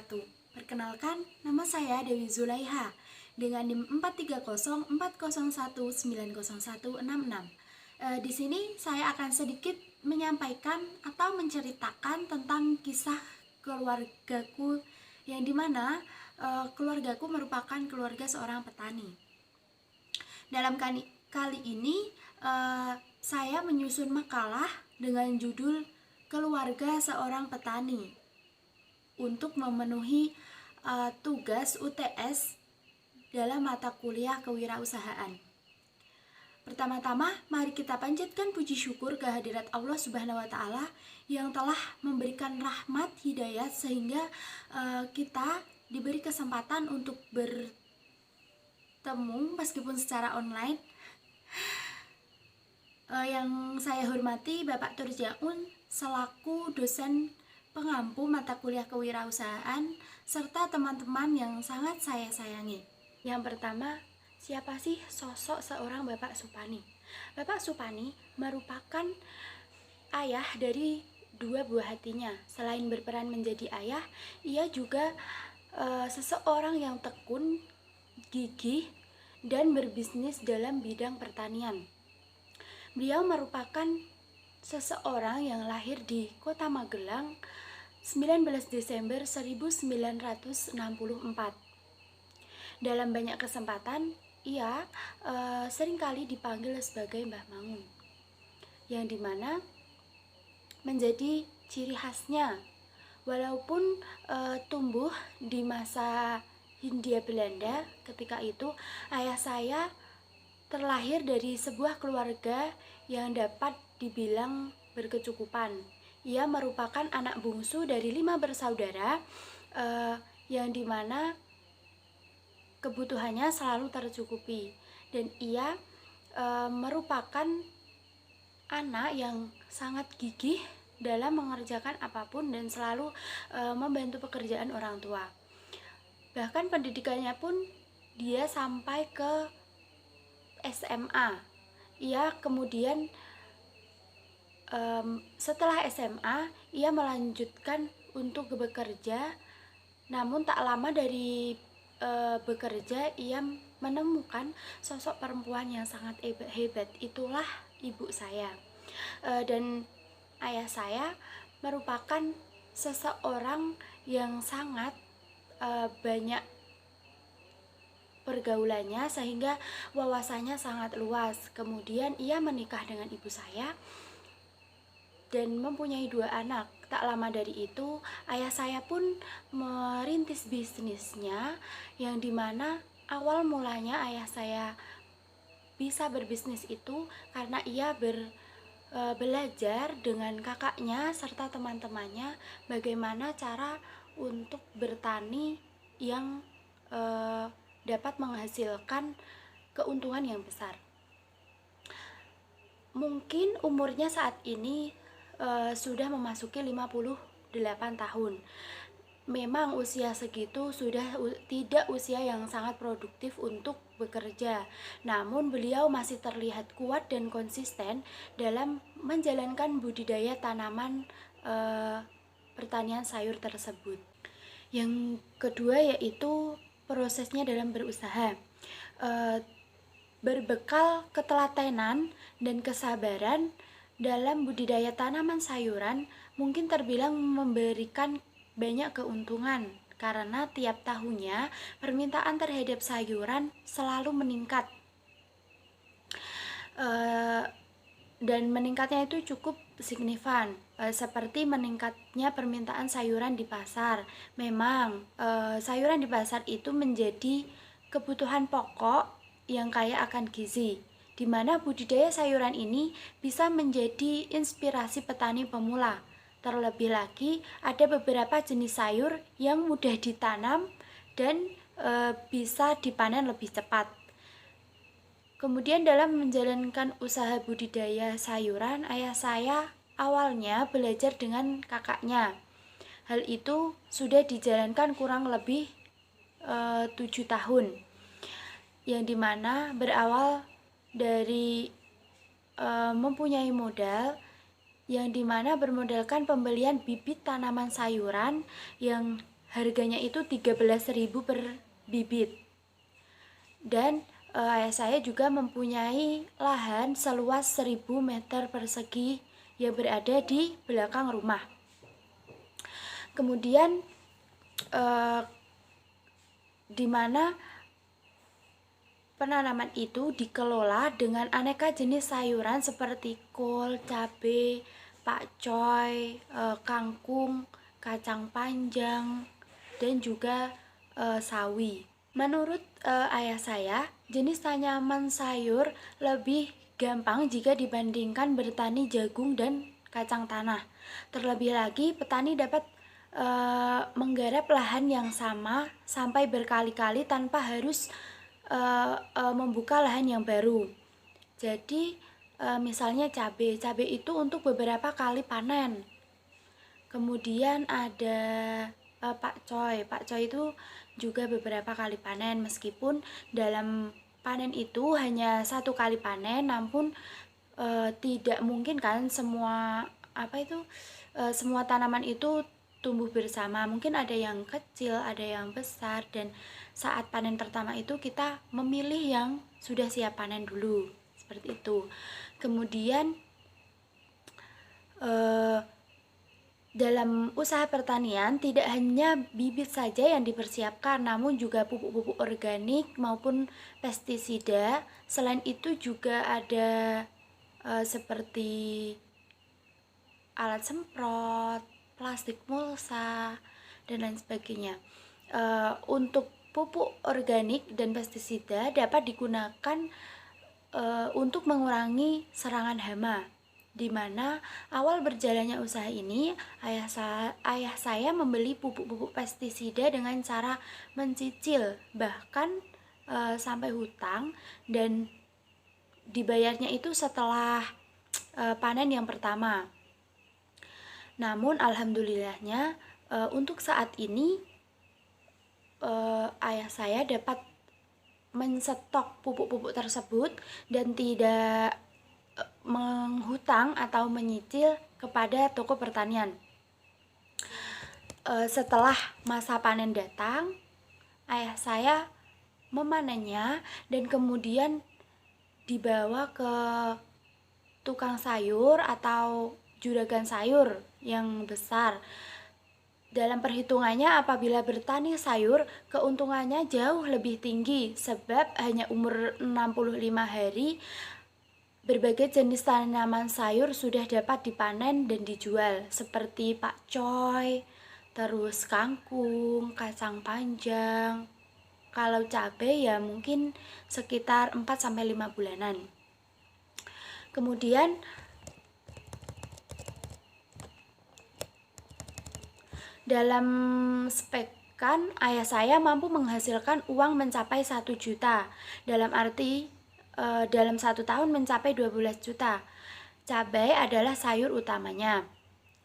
wabarakatuh. Perkenalkan, nama saya Dewi Zulaiha dengan NIM 43040190166. Di sini saya akan sedikit menyampaikan atau menceritakan tentang kisah keluargaku yang dimana keluargaku merupakan keluarga seorang petani. Dalam kali ini saya menyusun makalah dengan judul Keluarga Seorang Petani untuk memenuhi tugas UTS dalam mata kuliah kewirausahaan. Pertama-tama, mari kita panjatkan puji syukur kehadirat Allah Subhanahu wa Ta'ala yang telah memberikan rahmat hidayat sehingga kita diberi kesempatan untuk bertemu meskipun secara online. Yang saya hormati Bapak Turjaun selaku dosen pengampu mata kuliah kewirausahaan serta teman-teman yang sangat saya sayangi. Yang pertama, siapa sih sosok seorang Bapak Supani? Bapak Supani merupakan ayah dari dua buah hatinya. Selain berperan menjadi ayah, ia juga seseorang yang tekun, gigih, dan berbisnis dalam bidang pertanian. Beliau merupakan seseorang yang lahir di Kota Magelang 19 Desember 1964. Dalam banyak kesempatan, ia seringkali dipanggil sebagai Mbah Mangun, yang dimana menjadi ciri khasnya. Walaupun tumbuh di masa Hindia Belanda, ketika itu ayah saya terlahir dari sebuah keluarga yang dapat dibilang berkecukupan. Ia merupakan anak bungsu dari 5 bersaudara yang dimana kebutuhannya selalu tercukupi, dan ia merupakan anak yang sangat gigih dalam mengerjakan apapun dan selalu membantu pekerjaan orang tua. Bahkan pendidikannya pun dia sampai ke SMA. Ia kemudian setelah SMA ia melanjutkan untuk bekerja, namun tak lama dari bekerja ia menemukan sosok perempuan yang sangat hebat. Itulah ibu saya. Dan ayah saya merupakan seseorang yang sangat banyak pergaulannya sehingga wawasannya sangat luas. Kemudian ia menikah dengan ibu saya dan mempunyai 2 anak. Tak lama dari itu ayah saya pun merintis bisnisnya, yang dimana awal mulanya ayah saya bisa berbisnis itu karena ia belajar dengan kakaknya serta teman-temannya bagaimana cara untuk bertani yang dapat menghasilkan keuntungan yang besar. Mungkin umurnya saat ini sudah memasuki 58 tahun. Memang usia segitu sudah tidak usia yang sangat produktif untuk bekerja. Namun beliau masih terlihat kuat dan konsisten dalam menjalankan budidaya tanaman pertanian sayur tersebut. Yang kedua yaitu prosesnya dalam berusaha. Berbekal ketelatenan dan kesabaran dalam budidaya tanaman sayuran mungkin terbilang memberikan banyak keuntungan karena tiap tahunnya permintaan terhadap sayuran selalu meningkat. Dan meningkatnya itu cukup signifikan, seperti meningkatnya permintaan sayuran di pasar. Memang sayuran di pasar itu menjadi kebutuhan pokok yang kaya akan gizi, di mana budidaya sayuran ini bisa menjadi inspirasi petani pemula. Terlebih lagi ada beberapa jenis sayur yang mudah ditanam dan bisa dipanen lebih cepat. Kemudian dalam menjalankan usaha budidaya sayuran, ayah saya awalnya belajar dengan kakaknya. Hal itu sudah dijalankan kurang lebih 7 tahun, yang dimana berawal dari mempunyai modal, yang dimana bermodalkan pembelian bibit tanaman sayuran yang harganya itu 13.000 per bibit. Dan ayah saya juga mempunyai lahan seluas 1000 meter persegi yang berada di belakang rumah. Kemudian di mana penanaman itu dikelola dengan aneka jenis sayuran seperti kol, cabai, pakcoy, kangkung, kacang panjang, dan juga sawi. Menurut ayah saya, jenis tanaman sayur lebih gampang jika dibandingkan bertani jagung dan kacang tanah. Terlebih lagi, petani dapat menggarap lahan yang sama sampai berkali-kali tanpa harus membuka lahan yang baru. Jadi misalnya cabai itu untuk beberapa kali panen. Kemudian ada pakcoy itu juga beberapa kali panen, meskipun dalam panen itu hanya 1 kali panen, namun tidak mungkin kan semua semua tanaman itu tumbuh bersama. Mungkin ada yang kecil, ada yang besar, dan saat panen pertama itu kita memilih yang sudah siap panen dulu, seperti itu. Kemudian dalam usaha pertanian tidak hanya bibit saja yang dipersiapkan, namun juga pupuk-pupuk organik maupun pestisida. Selain itu juga ada seperti alat semprot, plastik mulsa, dan lain sebagainya. Untuk pupuk organik dan pestisida dapat digunakan untuk mengurangi serangan hama, di mana awal berjalannya usaha ini ayah saya membeli pupuk-pupuk pestisida dengan cara mencicil, bahkan sampai hutang, dan dibayarnya itu setelah panen yang pertama. Namun alhamdulillahnya untuk saat ini ayah saya dapat menstok pupuk-pupuk tersebut dan tidak menghutang atau menyicil kepada toko pertanian. Setelah masa panen datang, ayah saya memanennya dan kemudian dibawa ke tukang sayur atau juragan sayur yang besar. Dalam perhitungannya, apabila bertani sayur, keuntungannya jauh lebih tinggi sebab hanya umur 65 hari berbagai jenis tanaman sayur sudah dapat dipanen dan dijual, seperti pakcoy, terus kangkung, kacang panjang. Kalau cabai ya mungkin sekitar 4-5 bulanan. Kemudian dalam sepekan ayah saya mampu menghasilkan uang mencapai 1 juta. Dalam arti dalam 1 tahun mencapai 12 juta. Cabai adalah sayur utamanya.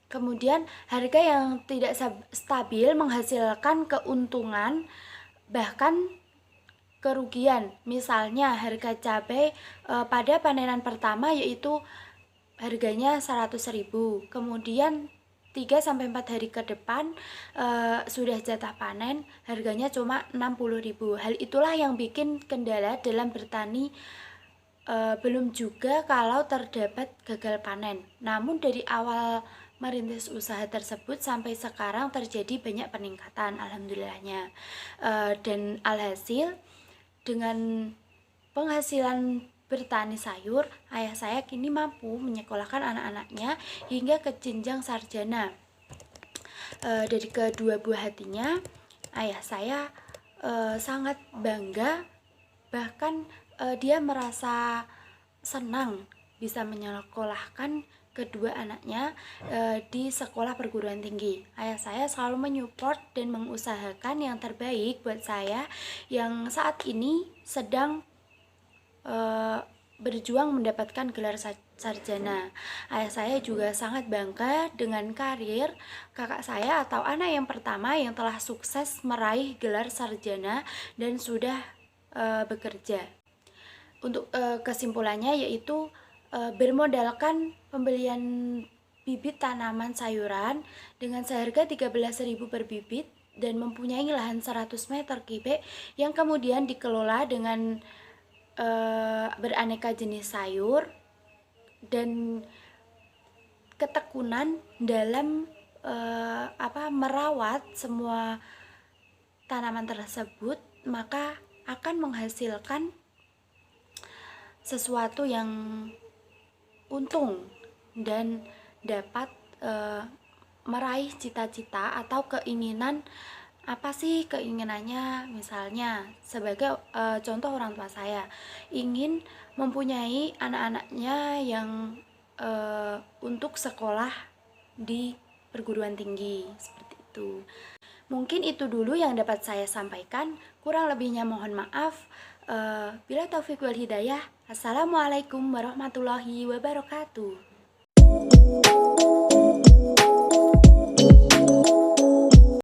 Kemudian harga yang tidak stabil menghasilkan keuntungan bahkan kerugian. Misalnya harga cabai pada panenan pertama yaitu harganya 100.000. Kemudian 3-4 hari ke depan sudah jatah panen, harganya cuma 60.000. Hal itulah yang bikin kendala dalam bertani. Belum juga kalau terdapat gagal panen. Namun dari awal merintis usaha tersebut sampai sekarang terjadi banyak peningkatan, alhamdulillahnya. Dan alhasil dengan penghasilan bertani sayur, ayah saya kini mampu menyekolahkan anak-anaknya hingga ke jenjang sarjana. Dari kedua buah hatinya, ayah saya sangat bangga, bahkan dia merasa senang bisa menyekolahkan kedua anaknya di sekolah perguruan tinggi. Ayah saya selalu menyupport dan mengusahakan yang terbaik buat saya yang saat ini sedang berjuang mendapatkan gelar sarjana. Ayah saya juga sangat bangga dengan karir kakak saya atau anak yang pertama yang telah sukses meraih gelar sarjana dan sudah bekerja. Untuk kesimpulannya yaitu bermodalkan pembelian bibit tanaman sayuran dengan seharga 13.000 per bibit dan mempunyai lahan 100 meter kubik yang kemudian dikelola dengan beraneka jenis sayur dan ketekunan dalam merawat semua tanaman tersebut, maka akan menghasilkan sesuatu yang untung dan dapat meraih cita-cita atau keinginan. Apa sih keinginannya? Misalnya sebagai contoh, orang tua saya ingin mempunyai anak-anaknya yang untuk sekolah di perguruan tinggi, seperti itu. Mungkin itu dulu yang dapat saya sampaikan, kurang lebihnya mohon maaf. Bila taufik wal hidayah. Assalamualaikum warahmatullahi wabarakatuh.